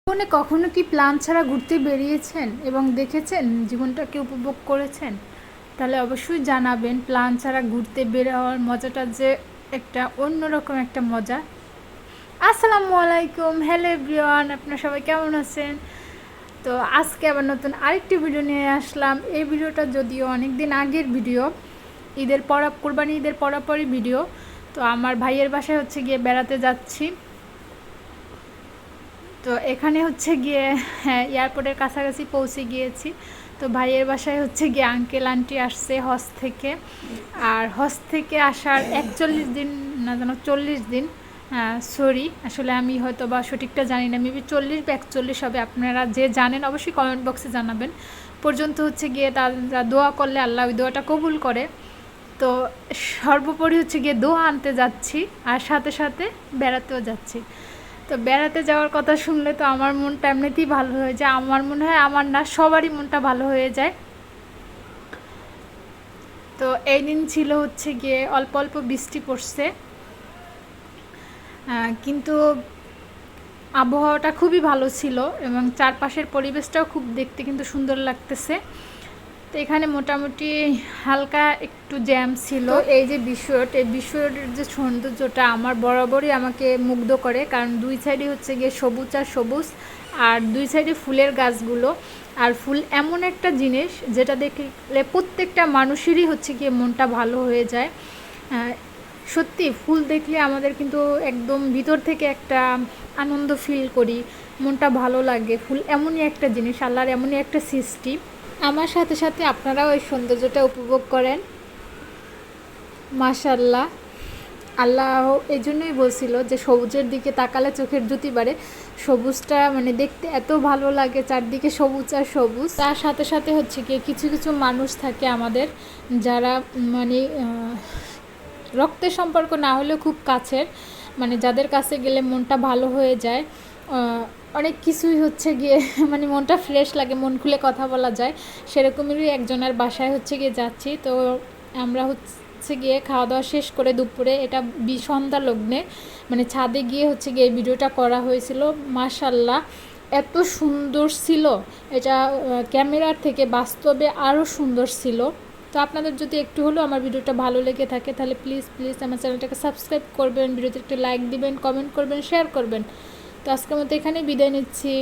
জীবনে কখনো কি প্ল্যান ছাড়া ঘুরতে বেরিয়েছেন এবং দেখেছেন জীবনটাকে উপভোগ করেছেন? তাহলে অবশ্যই জানাবেন প্ল্যান ছাড়া ঘুরতে বের হওয়ার মজাটা যে একটা অন্যরকম একটা মজা। আসসালামু আলাইকুম, হ্যালো এভরিওয়ান, আপনারা সবাই কেমন আছেন? তো আজকে আবার নতুন আরেকটি ভিডিও নিয়ে আসলাম। এই ভিডিওটা যদিও অনেক দিন আগের ভিডিও, কোরবানি ঈদের পরাপরই ভিডিও। তো আমার ভাইয়ের বাসায় হচ্ছে গিয়ে বেড়াতে যাচ্ছি। তো এখানে হচ্ছে গিয়ে এয়ারপোর্টের কাছাকাছি পৌঁছে গিয়েছি। তো ভাইয়ের বাসায় হচ্ছে গিয়ে আঙ্কেল আন্টি আসছে হজ থেকে। আর হজ থেকে আসার 41 দিন না যেন 40 দিন, সরি আসলে আমি হয়তো বা সঠিকটা জানি না, মেবি 40 বা 41 হবে। আপনারা যে জানেন অবশ্যই কমেন্ট বক্সে জানাবেন। পর্যন্ত হচ্ছে গিয়ে তারা দোয়া করলে আল্লাহ ওই দোয়াটা কবুল করে। তো সর্বোপরি হচ্ছে গিয়ে দোয়া আনতে যাচ্ছি আর সাথে সাথে বেড়াতেও যাচ্ছি। তো বেড়াতে যাওয়ার কথা শুনলে তো আমার মনটা এমনিতেই ভালো হয়ে যায়। আমার মনে হয় আমার না সবারই মনটা ভালো হয়ে যায়। তো এই দিন ছিল হচ্ছে গিয়ে অল্প অল্প বৃষ্টি পড়ছে, কিন্তু আবহাওয়াটা খুবই ভালো ছিল এবং চারপাশের পরিবেশটাও খুব দেখতে কিন্তু সুন্দর লাগতেছে। তো এখানে মোটামুটি হালকা একটু জ্যাম ছিল। এই যে এই বিষয়ের যে সৌন্দর্যটা আমার বরাবরই আমাকে মুগ্ধ করে, কারণ দুই সাইডে হচ্ছে গিয়ে সবুজ আর সবুজ, আর দুই সাইডে ফুলের গাছগুলো। আর ফুল এমন একটা জিনিস যেটা দেখলে প্রত্যেকটা মানুষেরই হচ্ছে গিয়ে মনটা ভালো হয়ে যায়। সত্যি ফুল দেখলে আমাদের কিন্তু একদম ভিতর থেকে একটা আনন্দ ফিল করি, মনটা ভালো লাগে। ফুল এমনই একটা জিনিস, আল্লাহর এমনই একটা সৃষ্টি। আমার সাথে সাথে আপনারাও এই সৌন্দর্যটা উপভোগ করেন। মাশাআল্লাহ, আল্লাহ এই জন্যই বলছিল যে সবুজের দিকে তাকালে চোখের জুতি বাড়ে। সবুজটা মানে দেখতে এত ভালো লাগে, চারদিকে সবুজ আর সবুজ। তার সাথে সাথে হচ্ছে কি কিছু কিছু মানুষ থাকে আমাদের যারা মানে রক্তের সম্পর্ক না হলেও খুব কাছের, মানে যাদের কাছে গেলে মনটা ভালো হয়ে যায়। অনেক কিছুই হচ্ছে গিয়ে মানে মনটা ফ্রেশ লাগে, মন খুলে কথা বলা যায়। সেরকমেরই একজনের বাসায় হচ্ছে গিয়ে যাচ্ছি। তো আমরা হচ্ছে গিয়ে খাওয়া দাওয়া শেষ করে দুপুরে, এটা সন্ধ্যা লগ্নে মানে ছাদে গিয়ে হচ্ছে গিয়ে এই ভিডিওটা করা হয়েছিল। মাশাআল্লাহ, এত সুন্দর ছিল এটা, ক্যামেরার থেকে বাস্তবে আরও সুন্দর ছিল। তো আপনাদের যদি একটু হলেও আমার ভিডিওটা ভালো লেগে থাকে তাহলে প্লিজ প্লিজ আমার চ্যানেলটাকে সাবস্ক্রাইব করবেন, ভিডিওতে একটু লাইক দিবেন, কমেন্ট করবেন, শেয়ার করবেন। তো আজকের মতো এখানেই বিদায় নিচ্ছি।